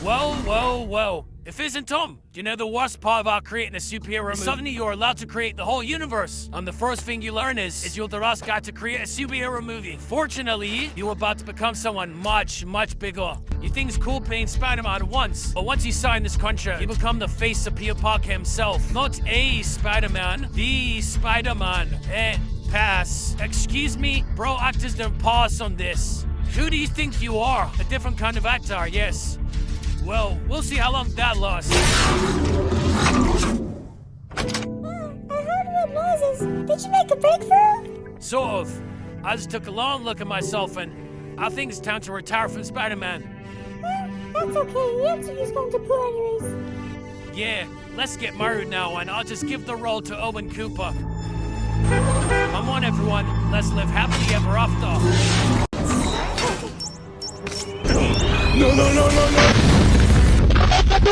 Whoa. If isn't Tom, do you know the worst part about creating a superhero movie? Suddenly you're allowed to create the whole universe. And the first thing you learn is you're the last guy to create a superhero movie. Fortunately, you're about to become someone much bigger. You think it's cool playing Spider-Man once, but once you sign this contract, you become the face of Peter Parker himself. Not a Spider-Man, the Spider-Man. Pass. Excuse me? Bro, actors don't pass on this. Who do you think you are? A different kind of actor, yes. Well, we'll see how long that lasts. I heard weird noises. Did you make a breakthrough? Sort of. I just took a long look at myself and I think it's time to retire from Spider-Man. That's okay. You have to use going to pool anyways. Yeah, let's get married now and I'll just give the role to Owen Cooper. Come on, everyone. Let's live happily ever after. No.